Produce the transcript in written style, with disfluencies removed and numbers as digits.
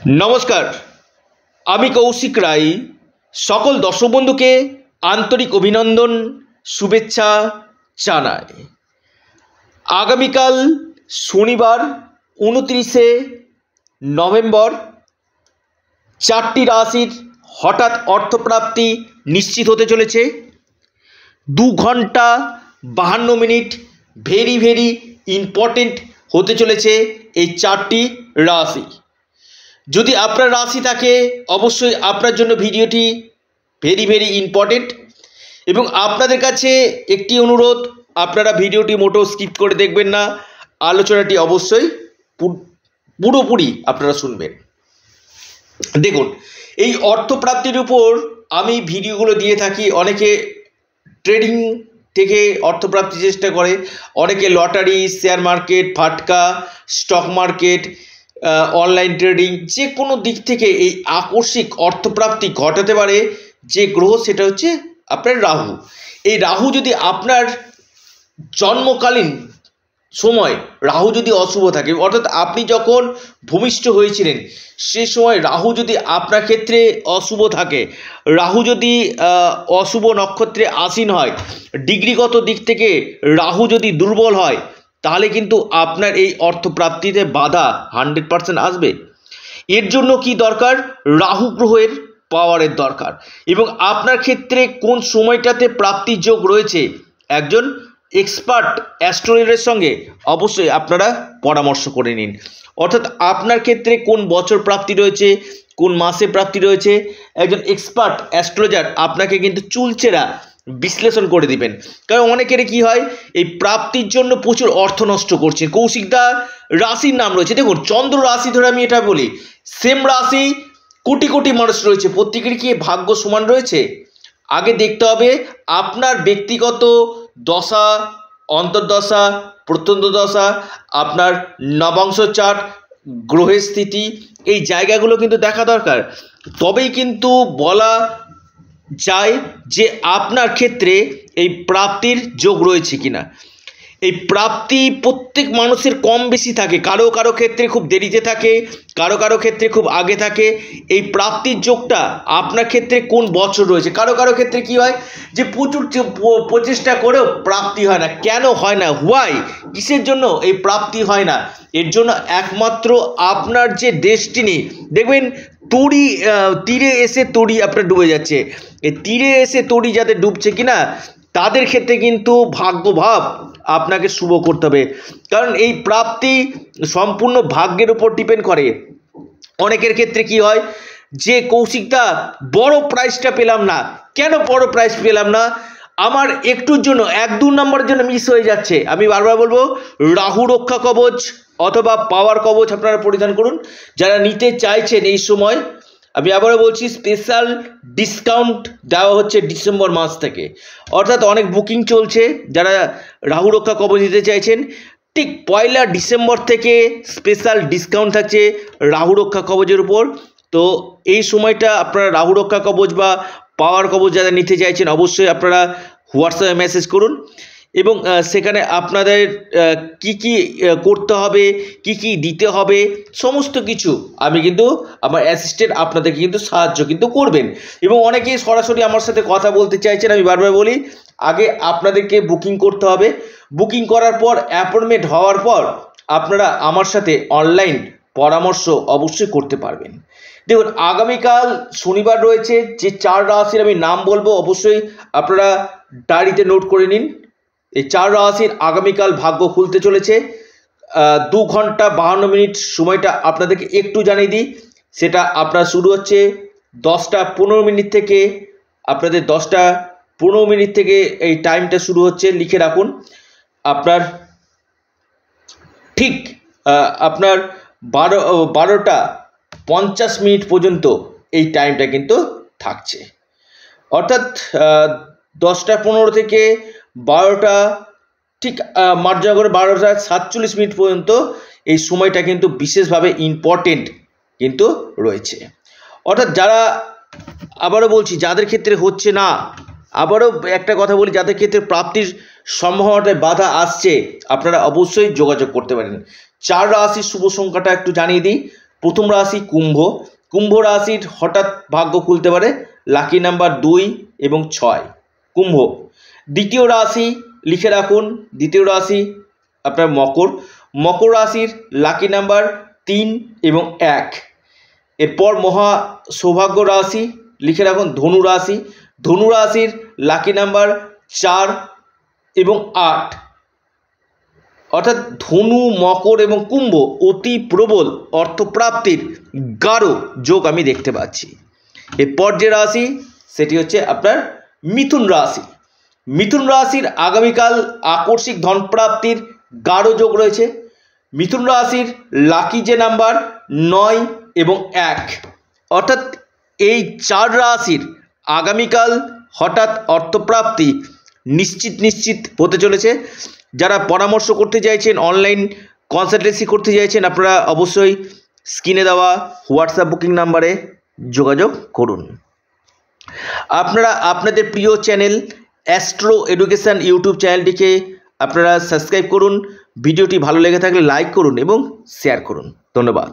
নমস্কার, আমি কৌশিক রায়। সকল দর্শক বন্ধুকে আন্তরিক অভিনন্দন, শুভেচ্ছা জানাই। আগামীকাল শনিবার 29শে নভেম্বর চারটি রাশির হঠাৎ অর্থপ্রাপ্তি নিশ্চিত হতে চলেছে। 2 ঘন্টা 52 মিনিট ভেরি ইম্পর্টেন্ট হতে চলেছে এই চারটি রাশি। যদি আপনার রাশি থাকে অবশ্যই আপনার জন্য ভিডিওটি ভেরি ইম্পর্টেন্ট। এবং আপনাদের কাছে একটি অনুরোধ, আপনারা ভিডিওটি মোটেও স্কিপ করে দেখবেন না, আলোচনাটি অবশ্যই পুরোপুরি আপনারা শুনবেন। দেখুন, এই অর্থপ্রাপ্তির উপর আমি ভিডিওগুলো দিয়ে থাকি। অনেকে ট্রেডিং থেকে অর্থপ্রাপ্তি চেষ্টা করে, অনেকে লটারি, শেয়ার মার্কেট, ফাটকা, স্টক মার্কেট, অনলাইন ট্রেডিং, যে কোনো দিক থেকে এই আকস্মিক অর্থপ্রাপ্তি ঘটাতে পারে যে গ্রহ, সেটা হচ্ছে আপনার রাহু। এই রাহু যদি আপনার জন্মকালীন সময় রাহু যদি অশুভ থাকে, অর্থাৎ আপনি যখন ভূমিষ্ঠ হয়েছিলেন সে সময় রাহু যদি আপনার ক্ষেত্রে অশুভ থাকে, রাহু যদি অশুভ নক্ষত্রে আসীন হয়, ডিগ্রিগত দিক থেকে রাহু যদি দুর্বল হয়, তাহলে কিন্তু আপনার এই অর্থপ্রাপ্তিতে বাধা 100% আসবে। এর জন্য কি দরকার? রাহু গ্রহের পাওয়ারের দরকার। এবং আপনার ক্ষেত্রে কোন সময়টাতে প্রাপ্তির যোগ রয়েছে, একজন এক্সপার্ট অ্যাস্ট্রোলজারের সঙ্গে অবশ্যই আপনারা পরামর্শ করে নিন। অর্থাৎ আপনার ক্ষেত্রে কোন বছর প্রাপ্তি রয়েছে, কোন মাসে প্রাপ্তি রয়েছে, একজন এক্সপার্ট অ্যাস্ট্রোলজার আপনাকে কিন্তু চুলচেরা বিশ্লেষণ করে দিবেন। কারণ অনেকের কি হয়, এই প্রাপ্তির জন্য প্রচুর অর্থ নষ্ট করছে। কৌশিকদা রাশির নাম রয়েছে, দেখুন চন্দ্র রাশি ধরে আমি এটা বলি, সেম রাশি কোটি মানুষ রয়েছে, প্রত্যেকেরই কি ভাগ্য সমান রয়েছে? আগে দেখতে হবে আপনার ব্যক্তিগত দশা, অন্তর্দশা, প্রত্যন্ত দশা, আপনার নবাংশ চার্ট, গ্রহের স্থিতি, এই জায়গাগুলো কিন্তু দেখা দরকার। তবেই কিন্তু বলা যায় যে আপনার ক্ষেত্রে এই প্রাপ্তির যোগ রয়েছে কিনা। এই প্রাপ্তি প্রত্যেক মানুষের কম বেশি থাকে, কারো ক্ষেত্রে খুব দেরিতে থাকে, কারো ক্ষেত্রে খুব আগে থাকে। এই প্রাপ্তির যোগটা আপনার ক্ষেত্রে কোন বছর রয়েছে, কারো ক্ষেত্রে কি হয় যে প্রচুর প্রচেষ্টা করেও প্রাপ্তি হয় না। কেন হয় না? হোয়াই? কিসের জন্য এই প্রাপ্তি হয় না? এর জন্য একমাত্র আপনার যে ডেস্টিনি, দেখবেন তীরে এসে তরি আপনার ডুবে যাচ্ছে। এই তীরে এসে তরি যাদের ডুবছে কিনা, তাদের ক্ষেত্রে কিন্তু ভাগ্যভাব আপনাকে শুভ করতে হবে। কারণ এই প্রাপ্তি সম্পূর্ণ ভাগ্যের উপর ডিপেন্ড করে। অনেকের ক্ষেত্রে কি হয় যে কৌশিকদা বড় প্রাইজটা পেলাম না, কেন বড় প্রাইজ পেলাম না? আমার একটুর জন্য 1-2 নম্বরের জন্য মিস হয়ে যাচ্ছে। আমি বারবার বলবো, রাহু রক্ষা কবচ অথবা পাওয়ার কবচ আপনারা পরিধান করুন। যারা নিতে চাইছেন এই সময়, আমি আবারও বলছি, স্পেশাল ডিসকাউন্ট দেওয়া হচ্ছে ডিসেম্বর মাস থেকে। অর্থাৎ অনেক বুকিং চলছে, যারা রাহু রক্ষা কবচ নিতে চাইছেন, ঠিক 1 ডিসেম্বর থেকে স্পেশাল ডিসকাউন্ট থাকছে রাহু রক্ষা কবচের উপর। তো এই সময়টা আপনারা রাহু রক্ষা কবচ বা পাওয়ার কবচ যারা নিতে চাইছেন, অবশ্যই আপনারা হোয়াটসঅ্যাপে মেসেজ করুন। এবং সেখানে আপনাদের কি করতে হবে, কি দিতে হবে, সমস্ত কিছু আমি কিন্তু আমার অ্যাসিস্ট্যান্ট আপনাদেরকে কিন্তু সাহায্য কিন্তু করবেন। এবং অনেকেই সরাসরি আমার সাথে কথা বলতে চাইছেন। আমি বারবার বলি, আগে আপনাদেরকে বুকিং করতে হবে। বুকিং করার পর, অ্যাপয়েন্টমেন্ট হওয়ার পর আপনারা আমার সাথে অনলাইন পরামর্শ অবশ্যই করতে পারবেন। দেখুন, আগামীকাল শনিবার রয়েছে, যে 4 রাশির আমি নাম বলবো অবশ্যই আপনারা ডায়েরিতে নোট করে নিন। এই 4 রাশির আগামীকাল ভাগ্য খুলতে চলেছে। 2 ঘন্টা 52 মিনিট সময়টা আপনাদেরকে একটু জানিয়ে দিই। সেটা আপনার শুরু হচ্ছে 10টা 15 মিনিট থেকে। আপনাদের 10টা 15 মিনিট থেকে এই টাইমটা শুরু হচ্ছে, লিখে রাখুন। আপনার ঠিক আপনার 12টা 50 মিনিট পর্যন্ত এই টাইমটা কিন্তু থাকছে। অর্থাৎ 10টা 15 থেকে 12টা, ঠিক মার্জনা করে 12টা 47 মিনিট পর্যন্ত এই সময়টা কিন্তু বিশেষভাবে ইম্পর্টেন্ট কিন্তু রয়েছে। অর্থাৎ যারা, আবারও বলছি, যাদের ক্ষেত্রে হচ্ছে না, আবারও একটা কথা বলি, যাদের ক্ষেত্রে প্রাপ্তির সম্ভাবনায় বাধা আসছে, আপনারা অবশ্যই যোগাযোগ করতে পারেন। 4 রাশির শুভ সংখ্যাটা একটু জানিয়ে দিই। প্রথম রাশি কুম্ভ। কুম্ভ রাশির হঠাৎ ভাগ্য খুলতে পারে, লাকি নাম্বার 2 এবং 6 কুম্ভ। দ্বিতীয় রাশি লিখে রাখুন, দ্বিতীয় রাশি আপনার মকর। মকর রাশির লাকি নাম্বার 3 এবং 1। এরপর মহা সৌভাগ্য রাশি লিখে রাখুন ধনু রাশি। ধনু রাশির লাকি নাম্বার 4 এবং 8। অর্থাৎ ধনু, মকর এবং কুম্ভ অতি প্রবল অর্থপ্রাপ্তির গাঢ় যোগ আমি দেখতে পাচ্ছি। এরপর যে রাশি সেটি হচ্ছে আপনার মিথুন রাশি। মিথুন রাশির আগামীকাল আকস্মিক ধনপ্রাপ্তির গাঢ় যোগ রয়েছে। মিথুন রাশির লাকি যে নাম্বার 9 এবং 1। অর্থাৎ এই 4 রাশির আগামীকাল হঠাৎ অর্থপ্রাপ্তি নিশ্চিত হতে চলেছে। যারা পরামর্শ করতে চাইছেন, অনলাইন কনসালটেন্সি করতে চাইছেন, আপনারা অবশ্যই স্ক্রিনে দেওয়া হোয়াটসঅ্যাপ বুকিং নাম্বারে যোগাযোগ করুন। আপনারা আপনাদের প্রিয় চ্যানেল অ্যাস্ট্রো এডুকেশন ইউটিউব চ্যানেলটিকে আপনারা সাবস্ক্রাইব করুন। ভিডিওটি ভালো লেগে থাকলে লাইক করুন এবং শেয়ার করুন। ধন্যবাদ।